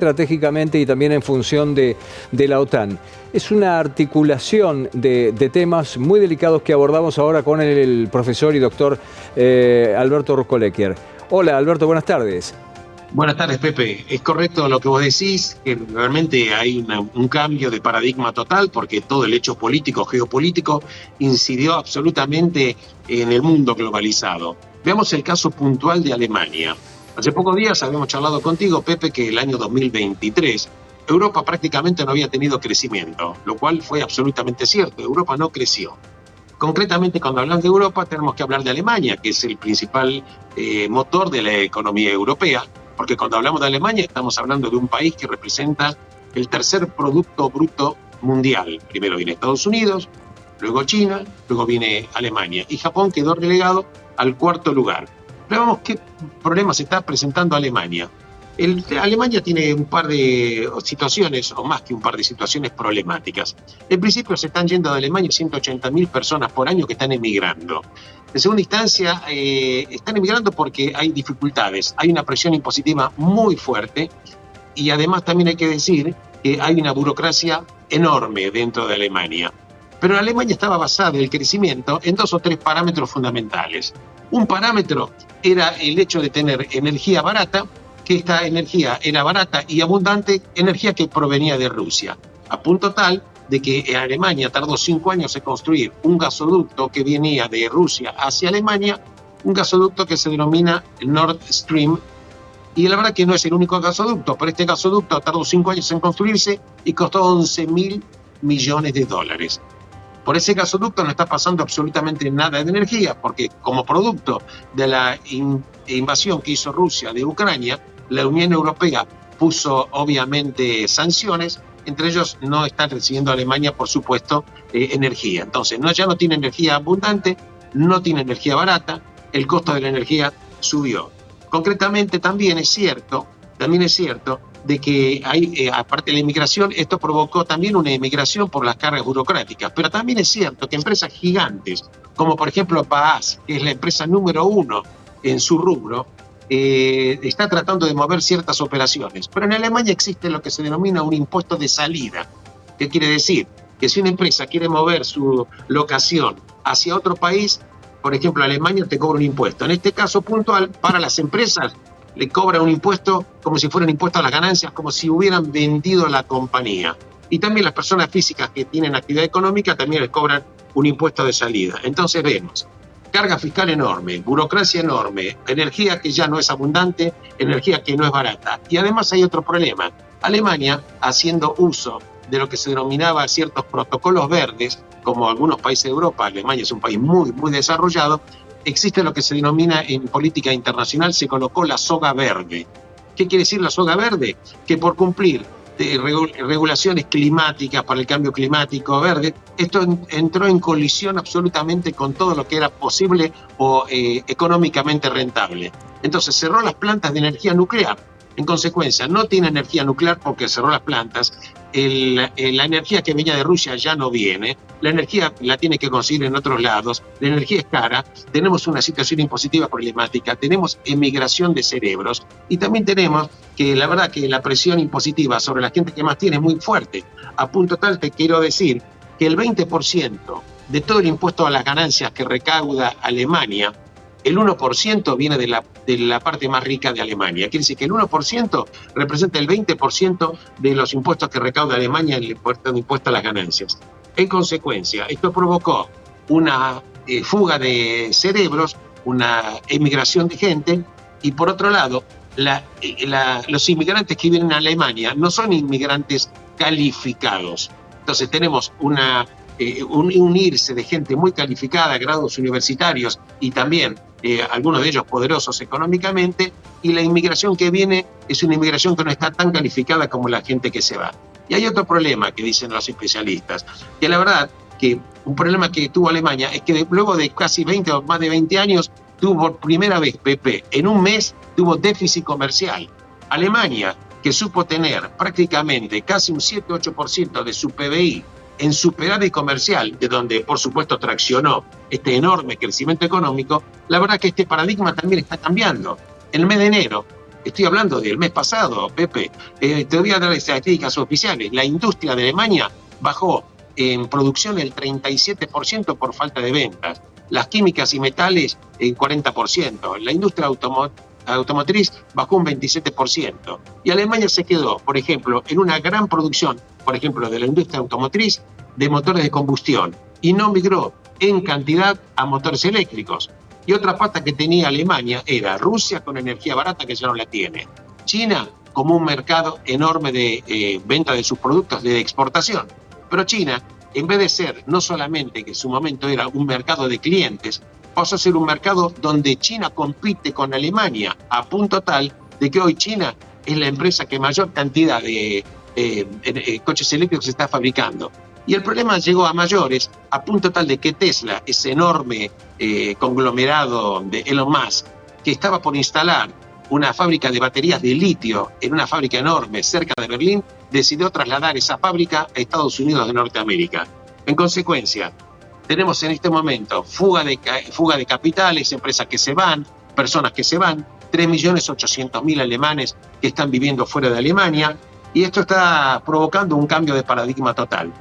estratégicamente y también en función de la OTAN. Es una articulación de temas muy delicados que abordamos ahora con el profesor y doctor Alberto Roscolequier. Hola Alberto, buenas tardes. Buenas tardes, Pepe. Es correcto lo que vos decís, que realmente hay un cambio de paradigma total porque todo el hecho político, geopolítico, incidió absolutamente en el mundo globalizado. Veamos el caso puntual de Alemania. Hace pocos días habíamos charlado contigo, Pepe, que el año 2023 Europa prácticamente no había tenido crecimiento, lo cual fue absolutamente cierto. Europa no creció. Concretamente, cuando hablamos de Europa, tenemos que hablar de Alemania, que es el principal motor de la economía europea, porque cuando hablamos de Alemania estamos hablando de un país que representa el tercer Producto Bruto Mundial. Primero viene Estados Unidos, luego China, luego viene Alemania, y Japón quedó relegado al cuarto lugar. Pero vamos, ¿qué problemas está presentando Alemania? Alemania tiene un par de situaciones, o más que un par de situaciones problemáticas. En principio se están yendo de Alemania 180.000 personas por año que están emigrando. En segunda instancia, están emigrando porque hay dificultades, hay una presión impositiva muy fuerte y además también hay que decir que hay una burocracia enorme dentro de Alemania. Pero Alemania estaba basada en el crecimiento en 2 o 3 parámetros fundamentales. Un parámetro era el hecho de tener energía barata, que esta energía era barata y abundante, energía que provenía de Rusia, a punto tal de que Alemania tardó 5 años en construir un gasoducto que venía de Rusia hacia Alemania, un gasoducto que se denomina Nord Stream, y la verdad que no es el único gasoducto, pero este gasoducto tardó 5 años en construirse y costó 11.000 millones de dólares. Por ese gasoducto no está pasando absolutamente nada de energía, porque como producto de la invasión que hizo Rusia de Ucrania, la Unión Europea puso obviamente sanciones, entre ellos no están recibiendo Alemania, por supuesto, energía. Entonces ya no tiene energía abundante, no tiene energía barata, el costo de la energía subió. Concretamente también es cierto de que hay, aparte de la inmigración, esto provocó también una emigración por las cargas burocráticas, pero también es cierto que empresas gigantes, como por ejemplo Baas, que es la empresa número 1 en su rubro, está tratando de mover ciertas operaciones. Pero en Alemania existe lo que se denomina un impuesto de salida. ¿Qué quiere decir? Que si una empresa quiere mover su locación hacia otro país, por ejemplo Alemania te cobra un impuesto. En este caso puntual, para las empresas, le cobra un impuesto como si fuera un impuesto a las ganancias, como si hubieran vendido la compañía. Y también las personas físicas que tienen actividad económica también les cobran un impuesto de salida. Entonces vemos carga fiscal enorme, burocracia enorme, energía que ya no es abundante, energía que no es barata. Y además hay otro problema. Alemania, haciendo uso de lo que se denominaba ciertos protocolos verdes, como algunos países de Europa, Alemania es un país muy, muy desarrollado, existe lo que se denomina en política internacional, se colocó la soga verde. ¿Qué quiere decir la soga verde? Que por cumplir regulaciones climáticas para el cambio climático verde, esto entró en colisión absolutamente con todo lo que era posible o económicamente rentable. Entonces cerró las plantas de energía nuclear. En consecuencia, no tiene energía nuclear porque cerró las plantas. La energía que venía de Rusia ya no viene. La energía la tiene que conseguir en otros lados. La energía es cara. Tenemos una situación impositiva problemática. Tenemos emigración de cerebros. Y también tenemos que la verdad que la presión impositiva sobre la gente que más tiene es muy fuerte. A punto tal te quiero decir que el 20% de todo el impuesto a las ganancias que recauda Alemania, el 1% viene de la parte más rica de Alemania. Quiere decir que el 1% representa el 20% de los impuestos que recauda Alemania en el impuesto a las ganancias. En consecuencia, esto provocó una fuga de cerebros, una emigración de gente, y por otro lado, los inmigrantes que vienen a Alemania no son inmigrantes calificados. Entonces tenemos un irse de gente muy calificada, grados universitarios y también algunos de ellos poderosos económicamente, y la inmigración que viene es una inmigración que no está tan calificada como la gente que se va. Y hay otro problema que dicen los especialistas, que la verdad que un problema que tuvo Alemania es que luego de casi 20 o más de 20 años tuvo por primera vez, Pepe, en un mes tuvo déficit comercial. Alemania, que supo tener prácticamente casi un 7-8% de su PBI en superávit comercial, de donde por supuesto traccionó este enorme crecimiento económico, la verdad que este paradigma también está cambiando. En el mes de enero, Estoy hablando del mes pasado, Pepe. Te voy a dar estadísticas oficiales. La industria de Alemania bajó en producción el 37% por falta de ventas. Las químicas y metales en 40%. La industria automotriz bajó un 27%. Y Alemania se quedó, por ejemplo, en una gran producción, por ejemplo, de la industria automotriz de motores de combustión y no migró en cantidad a motores eléctricos. Y otra pata que tenía Alemania era Rusia con energía barata, que ya no la tiene. China como un mercado enorme de venta de sus productos de exportación. Pero China, en vez de ser no solamente que en su momento era un mercado de clientes, pasó a ser un mercado donde China compite con Alemania, a punto tal de que hoy China es la empresa que mayor cantidad de coches eléctricos se está fabricando. Y el problema llegó a mayores, a punto tal de que Tesla, ese enorme conglomerado de Elon Musk, que estaba por instalar una fábrica de baterías de litio en una fábrica enorme cerca de Berlín, decidió trasladar esa fábrica a Estados Unidos de Norteamérica. En consecuencia, tenemos en este momento fuga de capitales, empresas que se van, personas que se van, 3.800.000 alemanes que están viviendo fuera de Alemania, y esto está provocando un cambio de paradigma total.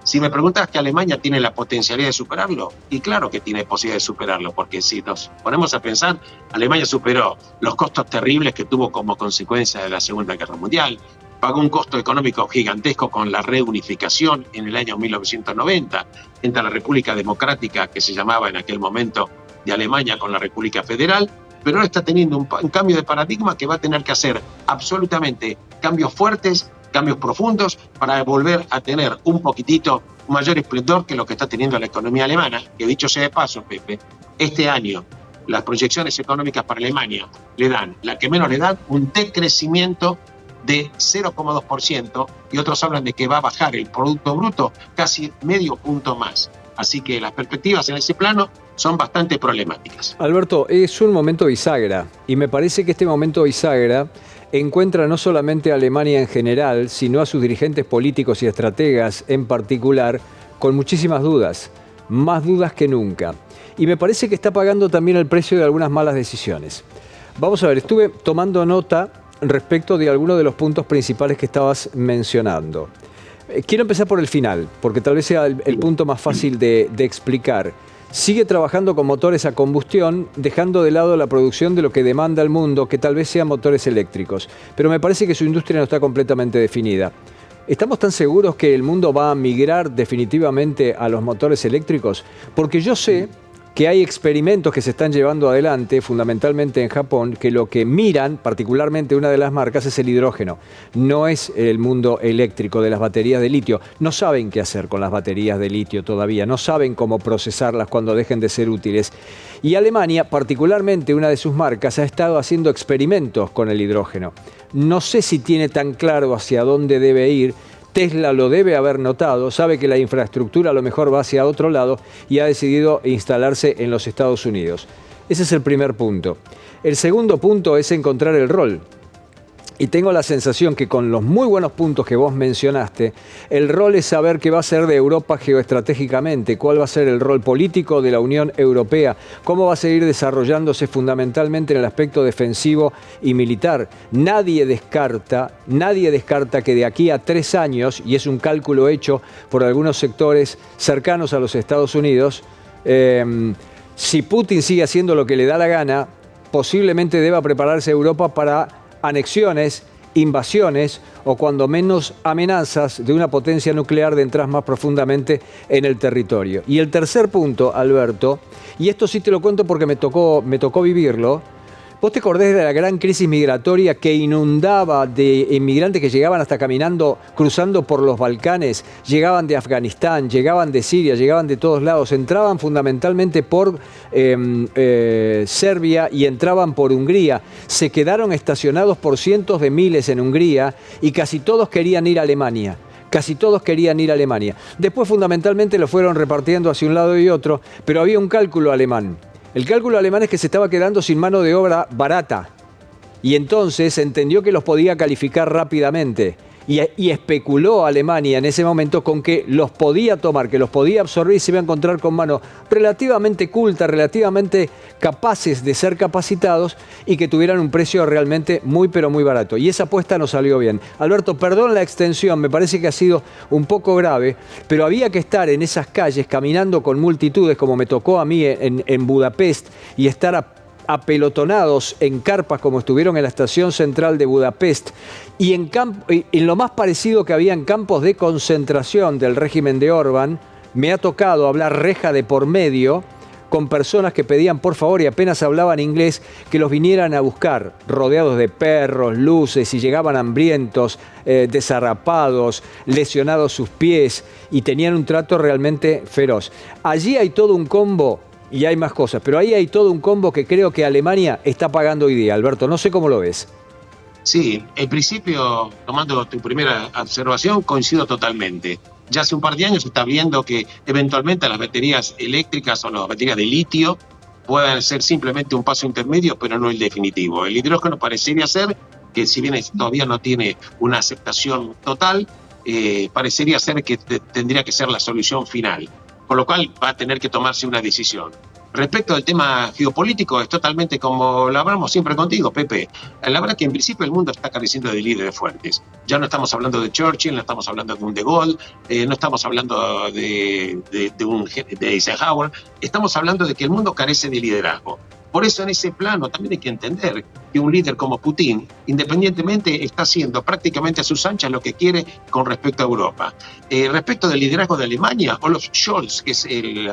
Si me preguntas que Alemania tiene la potencialidad de superarlo, y claro que tiene posibilidad de superarlo, porque si nos ponemos a pensar, Alemania superó los costos terribles que tuvo como consecuencia de la Segunda Guerra Mundial, pagó un costo económico gigantesco con la reunificación en el año 1990 entre la República Democrática, que se llamaba en aquel momento de Alemania, con la República Federal, pero ahora está teniendo un cambio de paradigma que va a tener que hacer absolutamente cambios fuertes, cambios profundos, para volver a tener un poquitito mayor esplendor que lo que está teniendo la economía alemana, que dicho sea de paso, Pepe, este año las proyecciones económicas para Alemania le dan, la que menos le dan, un decrecimiento de 0,2%, y otros hablan de que va a bajar el Producto Bruto casi medio punto más. Así que las perspectivas en ese plano son bastante problemáticas. Alberto, es un momento bisagra, y me parece que este momento bisagra encuentra no solamente a Alemania en general, sino a sus dirigentes políticos y estrategas en particular, con muchísimas dudas, más dudas que nunca. Y me parece que está pagando también el precio de algunas malas decisiones. Vamos a ver, estuve tomando nota respecto de algunos de los puntos principales que estabas mencionando. Quiero empezar por el final, porque tal vez sea el punto más fácil de explicar. Sigue trabajando con motores a combustión, dejando de lado la producción de lo que demanda el mundo, que tal vez sean motores eléctricos. Pero me parece que su industria no está completamente definida. ¿Estamos tan seguros que el mundo va a migrar definitivamente a los motores eléctricos? Porque yo sé que hay experimentos que se están llevando adelante, fundamentalmente en Japón, que lo que miran, particularmente una de las marcas, es el hidrógeno. No es el mundo eléctrico de las baterías de litio. No saben qué hacer con las baterías de litio todavía, no saben cómo procesarlas cuando dejen de ser útiles. Y Alemania, particularmente una de sus marcas, ha estado haciendo experimentos con el hidrógeno. No sé si tiene tan claro hacia dónde debe ir. Tesla lo debe haber notado, sabe que la infraestructura a lo mejor va hacia otro lado y ha decidido instalarse en los Estados Unidos. Ese es el primer punto. El segundo punto es encontrar el rol. Y tengo la sensación que con los muy buenos puntos que vos mencionaste, el rol es saber qué va a ser de Europa geoestratégicamente, cuál va a ser el rol político de la Unión Europea, cómo va a seguir desarrollándose fundamentalmente en el aspecto defensivo y militar. Nadie descarta que de aquí a 3 años, y es un cálculo hecho por algunos sectores cercanos a los Estados Unidos, si Putin sigue haciendo lo que le da la gana, posiblemente deba prepararse Europa para anexiones, invasiones o cuando menos amenazas de una potencia nuclear de entrar más profundamente en el territorio. Y el tercer punto, Alberto, y esto sí te lo cuento porque me tocó vivirlo. ¿Vos te acordás de la gran crisis migratoria que inundaba de inmigrantes que llegaban hasta caminando, cruzando por los Balcanes, llegaban de Afganistán, llegaban de Siria, llegaban de todos lados, entraban fundamentalmente por Serbia y entraban por Hungría, se quedaron estacionados por cientos de miles en Hungría y casi todos querían ir a Alemania? Casi todos querían ir a Alemania. Después fundamentalmente lo fueron repartiendo hacia un lado y otro, pero había un cálculo alemán. El cálculo alemán es que se estaba quedando sin mano de obra barata y entonces entendió que los podía calificar rápidamente y especuló Alemania en ese momento con que los podía tomar, que los podía absorber y se iba a encontrar con manos relativamente cultas, relativamente capaces de ser capacitados y que tuvieran un precio realmente muy pero muy barato. Y esa apuesta no salió bien. Alberto, perdón la extensión, me parece que ha sido un poco grave, pero había que estar en esas calles caminando con multitudes, como me tocó a mí en Budapest, y estar apelotonados en carpas como estuvieron en la estación central de Budapest y en lo más parecido que había en campos de concentración del régimen de Orbán. Me ha tocado hablar reja de por medio con personas que pedían por favor y apenas hablaban inglés que los vinieran a buscar, rodeados de perros, luces, y llegaban hambrientos, desarrapados, lesionados sus pies, y tenían un trato realmente feroz. Allí hay todo un combo. Y hay más cosas, pero ahí hay todo un combo que creo que Alemania está pagando hoy día. Alberto, no sé cómo lo ves. Sí, en principio, tomando tu primera observación, coincido totalmente. Ya hace un par de años se está viendo que eventualmente las baterías eléctricas o las baterías de litio puedan ser simplemente un paso intermedio, pero no el definitivo. El hidrógeno parecería ser que, si bien todavía no tiene una aceptación total, parecería ser que tendría que ser la solución final. Por lo cual va a tener que tomarse una decisión. Respecto al tema geopolítico, es totalmente como lo hablamos siempre contigo, Pepe. La verdad que en principio el mundo está careciendo de líderes fuertes. Ya no estamos hablando de Churchill, no estamos hablando de un De Gaulle, no estamos hablando de Eisenhower, estamos hablando de que el mundo carece de liderazgo. Por eso en ese plano también hay que entender que un líder como Putin, independientemente, está haciendo prácticamente a sus anchas lo que quiere con respecto a Europa. Respecto del liderazgo de Alemania, Olaf Scholz, que es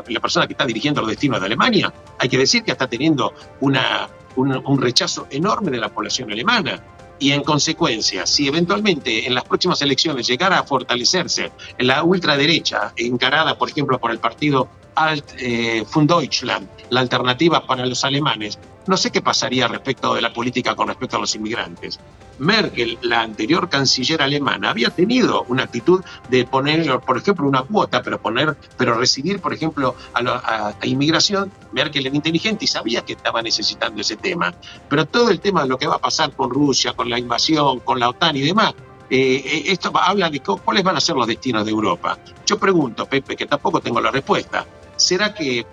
la persona que está dirigiendo los destinos de Alemania, hay que decir que está teniendo un rechazo enorme de la población alemana. Y en consecuencia, si eventualmente en las próximas elecciones llegara a fortalecerse la ultraderecha, encarada, por ejemplo, por el partido Alt für Deutschland, la alternativa para los alemanes, no sé qué pasaría respecto de la política con respecto a los inmigrantes. Merkel, la anterior canciller alemana, había tenido una actitud de poner, por ejemplo, una cuota, pero recibir, por ejemplo, a inmigración. Merkel era inteligente y sabía que estaba necesitando ese tema. Pero todo el tema de lo que va a pasar con Rusia, con la invasión, con la OTAN y demás, esto habla de cuáles van a ser los destinos de Europa. Yo pregunto, Pepe, que tampoco tengo la respuesta, ¿será que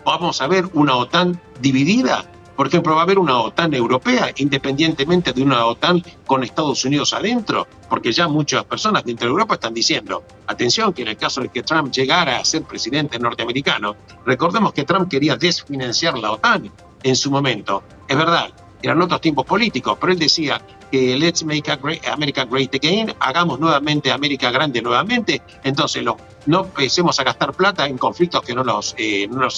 vamos a ver una OTAN dividida? Por ejemplo, ¿va a haber una OTAN europea independientemente de una OTAN con Estados Unidos adentro? Porque ya muchas personas dentro de Europa están diciendo, atención, que en el caso de que Trump llegara a ser presidente norteamericano, recordemos que Trump quería desfinanciar la OTAN en su momento. Es verdad, eran otros tiempos políticos, pero él decía que let's make America great again, hagamos nuevamente América grande nuevamente, entonces no empecemos a gastar plata en conflictos que no nos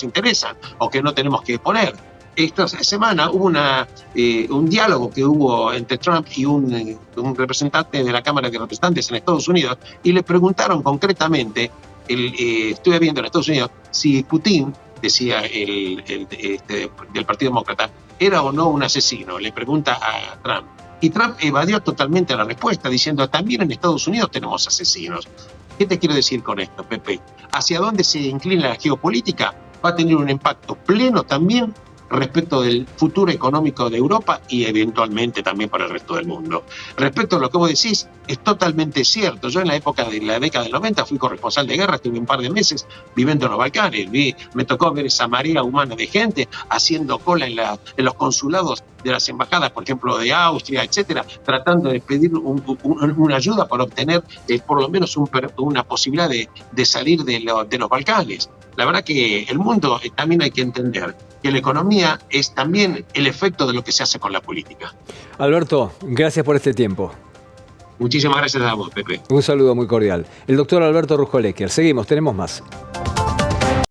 interesan o que no tenemos que poner. Esta semana hubo un diálogo que hubo entre Trump y un representante de la Cámara de Representantes en Estados Unidos, y le preguntaron concretamente, estuve viendo en Estados Unidos, si Putin, decía del Partido Demócrata, era o no un asesino. Le pregunta a Trump. Y Trump evadió totalmente la respuesta, diciendo, también en Estados Unidos tenemos asesinos. ¿Qué te quiero decir con esto, Pepe? Hacia dónde se inclina la geopolítica va a tener un impacto pleno también respecto del futuro económico de Europa y eventualmente también para el resto del mundo. Respecto a lo que vos decís, es totalmente cierto. Yo en la época de la década del 90 fui corresponsal de guerra, estuve un par de meses viviendo en los Balcanes, me tocó ver esa marea humana de gente haciendo cola en los consulados de las embajadas, por ejemplo, de Austria, etcétera, tratando de pedir una ayuda para obtener por lo menos una posibilidad de salir de los Balcanes. La verdad que el mundo también hay que entender que la economía es también el efecto de lo que se hace con la política. Alberto, gracias por este tiempo. Muchísimas gracias a vos, Pepe. Un saludo muy cordial. El doctor Alberto Rujol-Ecker. Seguimos, tenemos más.